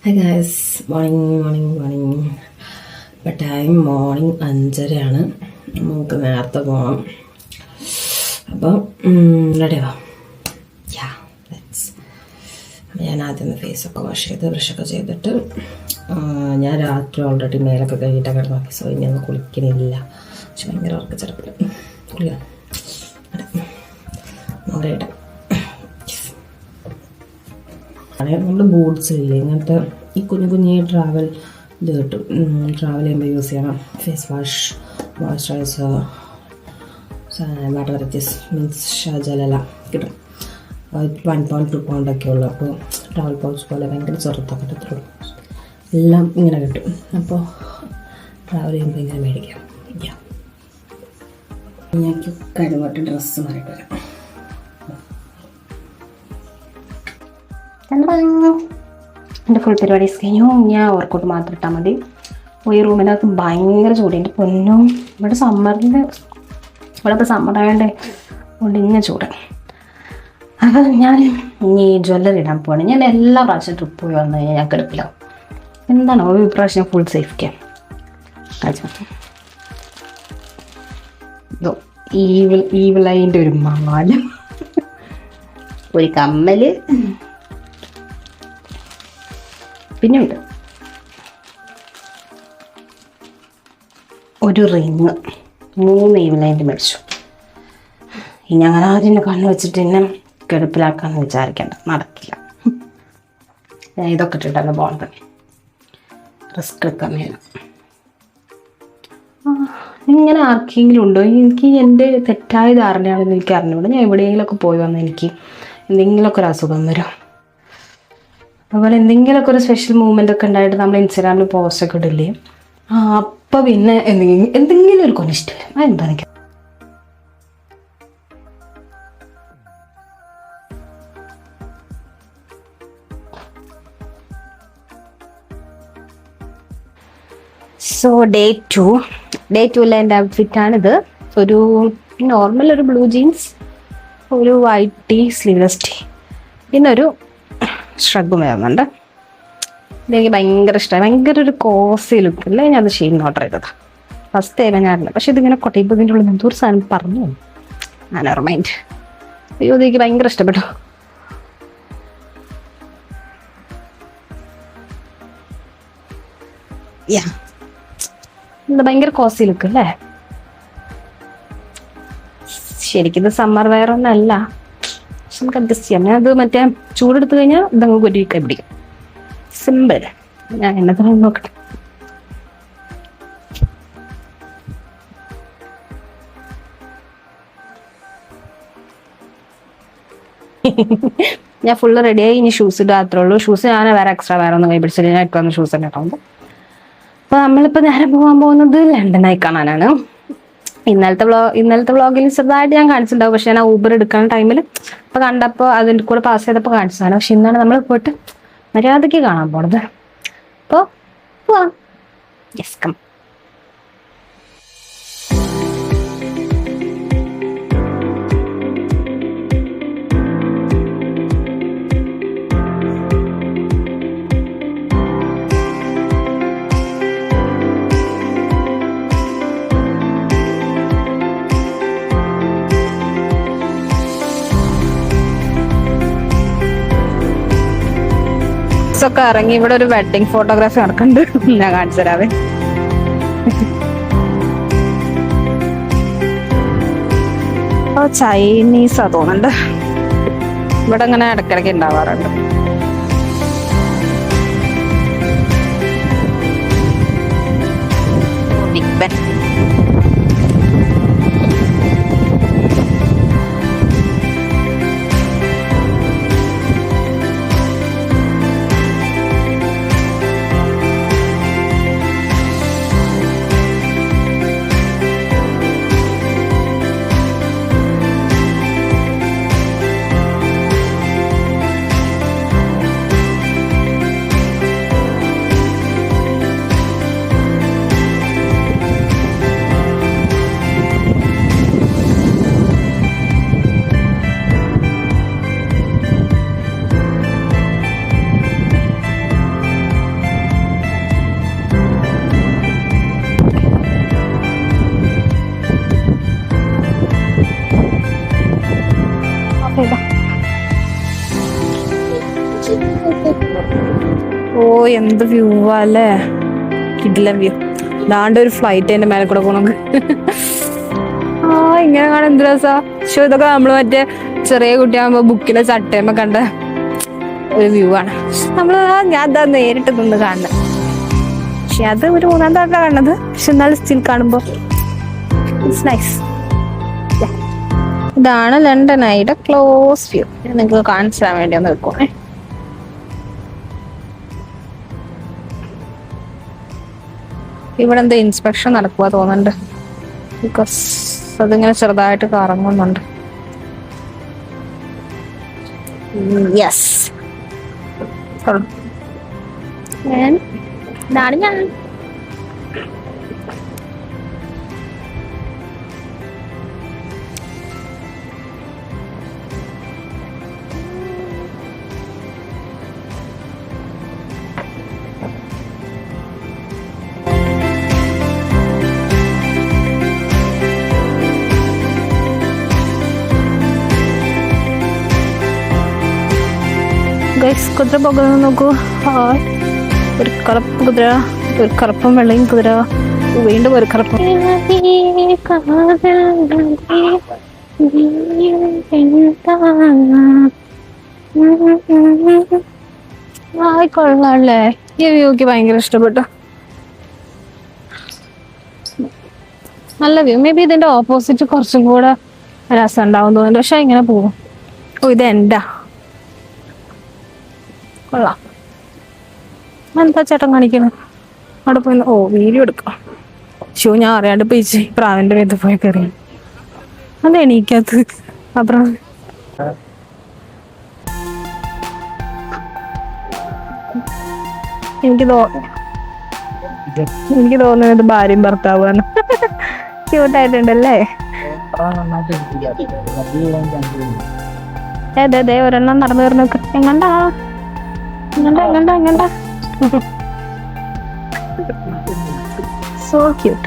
Hi guys, morning. ഇപ്പം time morning 5:30 നമുക്ക് നേരത്തെ പോകണം. അപ്പം റെഡിയാ. ഞാൻ ആദ്യം ഫേസൊക്കെ വാഷ് ചെയ്ത് ബ്രഷൊക്കെ ചെയ്തിട്ട് ഞാൻ രാത്രി ഓൾറെഡി മേലൊക്കെ കഴിഞ്ഞിട്ടൊക്കെ കിടന്നു. സോ ഇനി ഒന്നും കുളിക്കണില്ല. പക്ഷെ ഭയങ്കര ഉറക്കച്ചെടുപ്പില്ല. കുളിക്കാം നോക്കിയിട്ട് നമ്മുടെ ബൂട്ട്സ് ഇല്ലേ, ഇങ്ങനത്തെ ഈ കുഞ്ഞു ട്രാവൽ ഇത് കിട്ടും. ട്രാവൽ ചെയ്യുമ്പോൾ യൂസ് ചെയ്യണം. Face wash, moisturiser, water varieties means ജലല കിട്ടും. 1.2 പൗണ്ടൊക്കെ ഉള്ളു. അപ്പോൾ ട്രാവൽ പൗച്ച് പോലെ ഭയങ്കര ചെറുതൊക്കെ കിട്ടത്തുള്ളൂ. എല്ലാം ഇങ്ങനെ കിട്ടും. അപ്പോൾ ട്രാവൽ ചെയ്യുമ്പോൾ ഇങ്ങനെ മേടിക്കാം. ഞാൻ കഴിവട്ട് ഡ്രസ്സ് മാറിയിട്ട് വരാം. എൻ്റെ ഫുൾ പരിപാടീസ് കഴിഞ്ഞു. ഞാൻ വർക്കൗട്ട് മാത്രം ഇട്ടാൽ മതി. ഈ റൂമിനകത്ത് ഭയങ്കര ചൂട്. എൻ്റെ പൊന്നും, ഇവിടെ ഇപ്പോൾ സമ്മറായതുകൊണ്ട് ഒടിഞ്ഞ ചൂട്. അപ്പം ഞാൻ ഇനി ജ്വല്ലറി ഇടാൻ പോവാണ്. ഞാൻ എല്ലാ പ്രാവശ്യം ട്രിപ്പ് പോയി വന്നു കഴിഞ്ഞാൽ ഞാൻ കിടപ്പിലാവും. എന്താണോ ഈ പ്രാവശ്യം ഫുൾ സേഫ്റ്റിയാണ്. ഈവിളൈൻ്റെ ഒരു മാല, ഒരു കമ്മല്, പിന്നെ ഉണ്ട് ഒരു റിങ്. 3 ഈവലൈൻറ്റ് മേടിച്ചു. ഇനി അങ്ങനെ ആദ്യം കണ്ണു വെച്ചിട്ട് എന്നെ കിടപ്പിലാക്കാമെന്ന് വിചാരിക്കേണ്ട, നടക്കില്ല. ഞാൻ ഇതൊക്കെ ഇട്ടിട്ടല്ല പോകേണ്ടത്. റിസ്ക് എടുക്കാൻ വേണം. ഇങ്ങനെ ആർക്കെങ്കിലും ഉണ്ടോ? എനിക്ക് എൻ്റെ തെറ്റായ ധാരണയാണെന്ന് എനിക്ക് അറിഞ്ഞൂടെ. ഞാൻ എവിടെയെങ്കിലുമൊക്കെ പോയി വന്നാൽ എനിക്ക് എന്തെങ്കിലുമൊക്കെ ഒരു അസുഖം വരും. അതുപോലെ എന്തെങ്കിലുമൊക്കെ ഒരു സ്പെഷ്യൽ മൂവ്മെൻ്റ് ഒക്കെ ഉണ്ടായിട്ട് നമ്മൾ ഇൻസ്റ്റാഗ്രാമിൽ പോസ്റ്റൊക്കെ ഇടില്ലേ, അപ്പം പിന്നെ എന്തെങ്കിലും ഒരു കൊനിഷ്ടം വരും. അതെന്താ എനിക്ക് സോ ഡേ 2 എൻ്റെ ഔട്ട്ഫിറ്റാണിത്. ഒരു നോർമൽ ഒരു ബ്ലൂ ജീൻസ്, ഒരു വൈറ്റ് ടീ, സ്ലീവ്ലെസ് ടീ, പിന്നെ ഒരു ഷ്രഗും വരുന്നുണ്ട്. ഇതെനിക്ക് ഭയങ്കര ഇഷ്ടമായി. ഭയങ്കര ഒരു കോസി ലുക്ക് അല്ലേ. ഞാൻ അത് ഷെയ്ഡിന് ഓർഡർ ചെയ്തതാണ്. ഫസ്റ്റ് ടൈം ഞാനില്ല. പക്ഷെ ഇതിങ്ങനെ കൊട്ടയപ്പോൾ ഇതിൻ്റെ ഉള്ളിൽ എന്തോ ഒരു സാധനം പറഞ്ഞു. Never mind. അയ്യോ, ഇതെനിക്ക് ഭയങ്കര ഇഷ്ടപ്പെട്ടു. എന്താ ഭയങ്കര കോസി ലുക്ക് അല്ലേ. ശരിക്കും ഇത് സമ്മർ വെയർ ഒന്നല്ല, നമുക്ക് അഡ്ജസ്റ്റ് ചെയ്യാം. ഞാൻ അത് മറ്റേ ചൂടെടുത്ത് കഴിഞ്ഞാൽ ഇതങ്ങ് കൊരിക്കാൻ പിടിക്കും. സിമ്പിൾ. ഞാൻ എന്നത്തെ നോക്കട്ടെ. ഞാൻ ഫുള്ള് റെഡിയായി. ഇനി ഷൂസ് ഇട്ട് മാത്രമേ ഉള്ളൂ. ഷൂസ് ഞാൻ വേറെ ഒന്നും കൈ പിടിച്ചില്ല. ഞാൻ ഇട്ട് വന്ന ഷൂസ് തന്നെ ഇട്ടാകുമ്പോൾ. അപ്പോൾ നമ്മളിപ്പോൾ നേരെ പോകാൻ പോകുന്നത് ലണ്ടനായി കാണാനാണ്. ഇന്നലത്തെ വ്ളോഗിൽ ചെറുതായിട്ട് ഞാൻ കാണിച്ചിട്ടുണ്ടാവും. പക്ഷെ ഞാൻ ഊബർ എടുക്കുന്ന ടൈമിൽ അപ്പോൾ കണ്ടപ്പോൾ അതിൻ്റെ കൂടെ പാസ് ചെയ്തപ്പോൾ കാണിച്ചതാണ്. പക്ഷെ ഇന്നാണ് നമ്മൾ പോയിട്ട് മര്യാദയ്ക്ക് കാണാൻ പോണത്. അപ്പോൾ പോവാം. Yes, come. ഒക്കെ ഇറങ്ങി ഇവിടെ ഒരു വെഡിങ് ഫോട്ടോഗ്രാഫി നടക്കുന്നുണ്ട്. ഞാൻ കാണിച്ചു തരാവേ. ചൈനീസാ തോന്നുന്നുണ്ട്. ഇവിടെ ഇങ്ങനെ ഇടയ്ക്കിടയ്ക്ക് ഉണ്ടാവാറുണ്ട്. Big Ben. ഓ എന്ത് വ്യൂ അല്ലേ, കിടിലൻ വ്യൂ. ദാണ്ട് ഒരു ഫ്ലൈറ്റ് അതിന്റെ മേലെ കൂടെ പോണത്. ആ ഇങ്ങനെ കാണാൻ എന്ത് രസാ. പക്ഷെ ഇതൊക്കെ നമ്മള് മറ്റേ ചെറിയ കുട്ടിയാകുമ്പോ ബുക്കിലെ ചട്ടയമ്മ കണ്ട ഒരു വ്യൂ ആണ്. നമ്മള് ഞാൻ അതാ നേരിട്ട് നിന്ന് കാണുന്നത്. പക്ഷെ അത് ഒരു 3-ാം തവണ കാണുന്നത്. പക്ഷെ എന്നാലും സ്റ്റിൽ കാണുമ്പോ ഇറ്റ്സ് നൈസ്. ഇതാണ് ലണ്ടനായിട്ട് ക്ലോസ് വ്യൂ. നിങ്ങൾക്ക് കാണിച്ചു തരാൻ വേണ്ടി ഒന്ന് വെക്കുമേ. ഇവിടെ എന്താ ഇൻസ്പെക്ഷൻ നടക്കുക തോന്നുന്നുണ്ട്. ബിക്കോസ് അതിങ്ങനെ ചെറുതായിട്ട് കറങ്ങുന്നുണ്ട്. യെസ്, ഇതാണ് ഞാൻ. കുതിര പോകുന്നത് നോക്കൂ. ഒരു കറുപ്പ് കുതിര, ഒരു കറുപ്പും വെള്ളയും കുതിര, വീണ്ടും ഒരു കറുപ്പും. കൊള്ളാല്ലേ, ഈ വ്യൂക്ക് ഭയങ്കര ഇഷ്ടപ്പെട്ടു. നല്ല വ്യൂ. മേ ബി ഇതിന്റെ ഓപ്പോസിറ്റ് കുറച്ചും കൂടെ രസം ഉണ്ടാവും തോന്നുന്നുണ്ട്. പക്ഷെ ഇങ്ങനെ പോകും. ഓ ഇത് എന്താ കൊള്ളാം. എന്താ ചേട്ടൻ കാണിക്കുന്നത് അവിടെ പോയി? ഓ വീഡിയോ എടുക്കാം. ഷോ ഞാൻ അറിയാണ്ട് പേച്ച് പ്രാവിന്റെ മേത്ത് പോയി കയറി. അത് എണീക്കത്ത് അപ്പുറം. എനിക്ക് തോന്നുന്നത് ഭാര്യയും ഭർത്താവാണ്. ക്യൂട്ടായിട്ടുണ്ടല്ലേ? അതെ ഒരെണ്ണം നടന്നു വരുന്ന എങ്ങണ്ടാ so cute.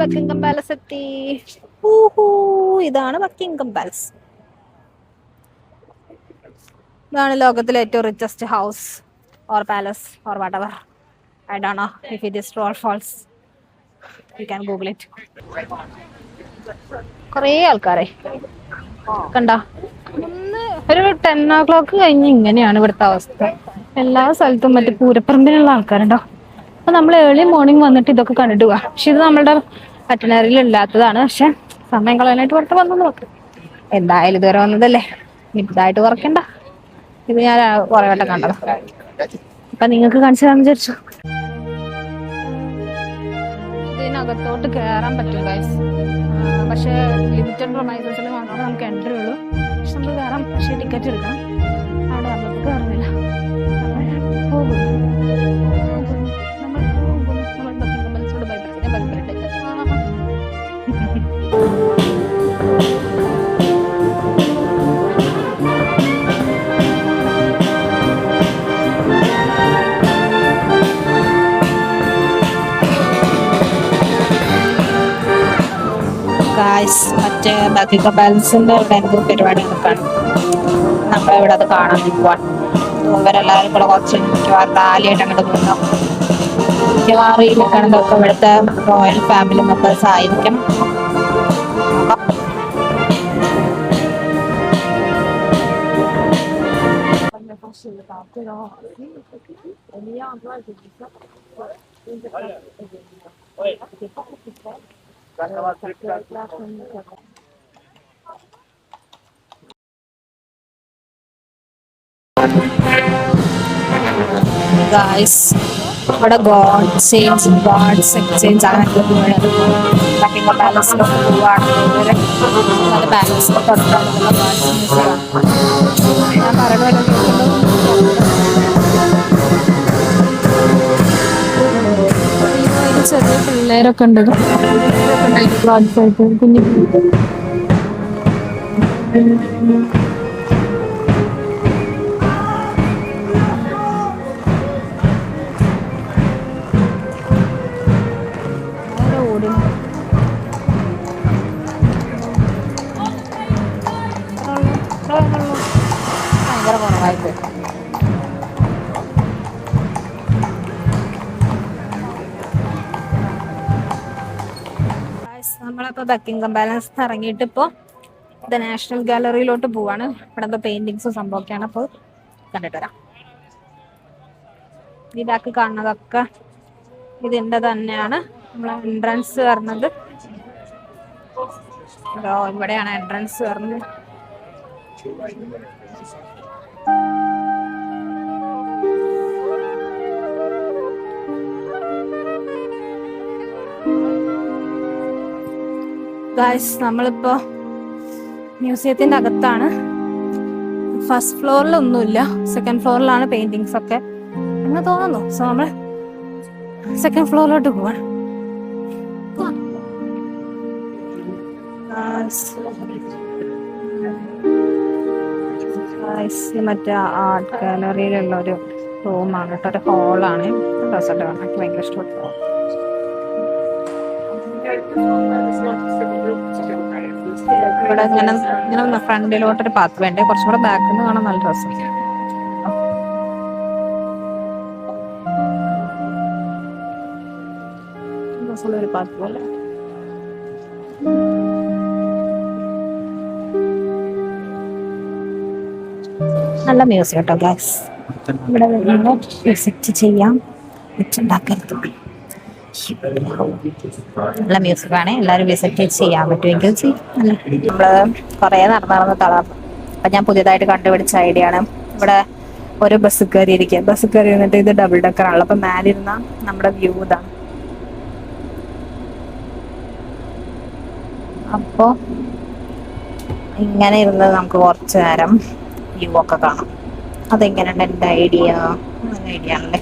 ബക്കിംഗ്ഹാം പാലസ് എത്തി. ഇതാണ് ബക്കിംഗ്ഹാം പാലസ്. ഇതാണ് ലോകത്തിലെ ഏറ്റവും richest house or palace or whatever. I don't know if it is true or false. You can Google it. കുറേ ആൾക്കാരെ കണ്ട. ഒരു 10 o'clock കഴിഞ്ഞ് ഇങ്ങനെയാണ് ഇവിടുത്തെ അവസ്ഥ. എല്ലാ സ്ഥലത്തും മറ്റേ പൂരപ്പറമ്പിലുള്ള ആൾക്കാരുണ്ടോ. അപ്പൊ നമ്മൾ ഏർലി മോർണിംഗ് വന്നിട്ട് ഇതൊക്കെ കണ്ടിട്ട് പോവാം. പക്ഷെ ഇത് നമ്മളുടെ അറ്റനറിയിൽ ഇല്ലാത്തതാണ്. പക്ഷെ സമയം കളയാനായിട്ട് പുറത്ത് വന്നു നോക്ക്. എന്തായാലും ഇതുവരെ വന്നതല്ലേ, ഇതായിട്ട് കുറയ്ക്കണ്ട. ഇത് ഞാൻ കുറെ വട്ടം കണ്ടത്. അപ്പൊ നിങ്ങൾക്ക് കാണിച്ചു തരാൻ വിചാരിച്ചു. ഇതിനകത്തോട്ട് കയറാൻ പറ്റും ഗൈസ്. പക്ഷെ ലിമിറ്റഡ് പ്രൊമൈസേഷനിൽ മാത്രമേ നമുക്ക് എൻട്രി ഉള്ളൂ. പക്ഷെ നമുക്ക് കയറാം, പക്ഷെ ടിക്കറ്റ് എടുക്കണം. അവിടെ നമുക്ക് കയറുന്നില്ല. പോകും നമ്മൾ ബക്കിംഗ്ഹാം പാലസിലൂടെ ഭയപ്പെട്ടിട്ട്. മറ്റേ ബക്കിംഗ്ഹാം പാലസിന്റെ ഇവിടെ എന്തൊരു പരിപാടി നോക്കാണ്. നമ്മളിവിടെ അത് കാണാൻ പോവാണ്. ഇവരെല്ലാവരും കൂടെ കുറച്ച് മിക്കവാറും റാലിയായിട്ട് അങ്ങോട്ട് പോകുന്നു. മിക്കവാറും ഈ കാണുന്നതൊക്കെ ഇവിടുത്തെ റോയൽ ഫാമിലി മെമ്പേഴ്സ് ആയിരിക്കും. Guys, ഇവിടെ ഗോഡ്സ് എക്സ്ചേഞ്ച് അങ്ങനത്തെ ബക്കിംഗ്ഹാം പാലസിലെ പോവാണ്. പാലസിന്റെ തൊട്ടടുത്തുള്ള ഗോഡ്സ് മ്യൂസിയം. ഞാൻ പറയുന്നത് ചെറിയ പിള്ളേരൊക്കെ ഉണ്ട്. കുഞ്ഞു നമ്മളിപ്പോ ബക്കിംഗ്ഹാം പാലസ് ഇറങ്ങിയിട്ട് ഇപ്പോ ദ നാഷണൽ ഗാലറിയിലോട്ട് പോവാണ്. ഇവിടെ എന്തോ പെയിന്റിങ്സും സംഭവമൊക്കെയാണ്. അപ്പോൾ കണ്ടിട്ട് വരാം. ഈ ബാക്ക് കാണുന്നതൊക്കെ ഇതിന്റെ തന്നെയാണ്. നമ്മളെ എൻട്രൻസ് വരുന്നത് ഇവിടെയാണ്. എൻട്രൻസ് വരുന്നത് ഗായ്സ്. നമ്മളിപ്പോ മ്യൂസിയത്തിന്റെ അകത്താണ്. ഫസ്റ്റ് ഫ്ലോറിൽ ഒന്നുമില്ല, സെക്കൻഡ് ഫ്ലോറിലാണ് പെയിന്റിങ്സ് ഒക്കെ എന്ന് തോന്നുന്നു. സോ നമ്മള് സെക്കൻഡ് ഫ്ലോറിലോട്ട് പോവാണ്. മറ്റേ ആർട്ട് ഗാലറിയിലുള്ള ഒരു റൂമാണ് കേട്ടോ, ഒരു ഹോളാണ്. റിസോർട്ട് എനിക്ക് ഭയങ്കര ഇഷ്ടപ്പെട്ടു. ഇവിടെ ഇങ്ങനെ ഫ്രണ്ടിലോട്ടൊരു പാത്ത് വേണ്ടേ, കുറച്ചും കൂടെ ബാക്കിൽ നിന്ന് കാണാൻ നല്ല രസം. ഒരു പാത്ത് പോലെ നല്ല മ്യൂസിയം കേട്ടോ ഗൈസ്. ഇവിടെ വിസിറ്റ് ചെയ്യാം. വെച്ചുണ്ടാക്കരുത്. നല്ല മ്യൂസിക്കാണ്. എല്ലാവരും വിസിറ്റ് ചെയ്യാൻ പറ്റുമെങ്കിൽ നമ്മള് കുറെ നടന്ന് തളർന്നു. അപ്പൊ ഞാൻ പുതിയതായിട്ട് കണ്ടുപിടിച്ച ഐഡിയ ആണ്. ഇവിടെ ഒരു ബസ് കയറി ഇരിക്കുക. ബസ് കയറി ഇരുന്നിട്ട് ഇത് ഡബിൾ ഡെക്കർ ആണല്ലോ. അപ്പൊ മേലിരുന്ന നമ്മുടെ വ്യൂ ഇതാണ്. അപ്പോ ഇങ്ങനെ ഇരുന്ന് നമുക്ക് കുറച്ചു നേരം വ്യൂ ഒക്കെ കാണാം. അതെങ്ങനെയുണ്ട് എൻ്റെ ഐഡിയ? ഐഡിയ ആണല്ലേ.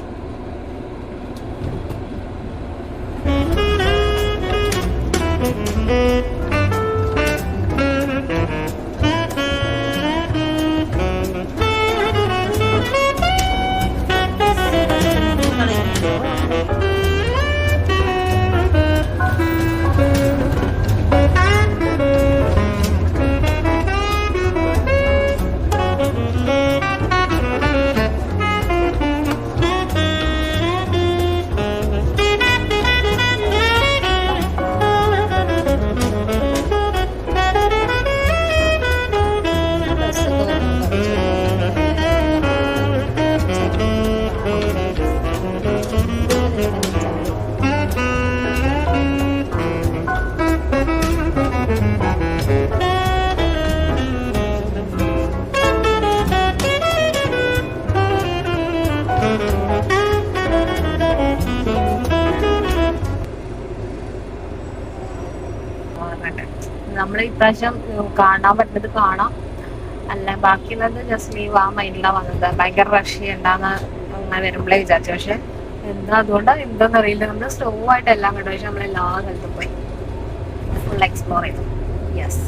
നമ്മൾ ഇപ്രാവശ്യം കാണാൻ പറ്റുന്നത് കാണാം, അല്ല ബാക്കിയുള്ളത് ജസ്റ്റ് ലീവ് ആ മൈൻഡിലാണ് വന്നത്. ഭയങ്കര റഷ് ഉണ്ടാകുന്ന അങ്ങനെ വരുമ്പോഴേ വിചാരിച്ചു. പക്ഷെ എന്താ അതുകൊണ്ട് എന്താന്ന് അറിയില്ല, നമ്മൾ സ്ലോ ആയിട്ട് എല്ലാം കണ്ടു. പക്ഷെ നമ്മളെല്ലാ സ്ഥലത്തും പോയി ഫുൾ എക്സ്പ്ലോർ ചെയ്തു. യെസ്.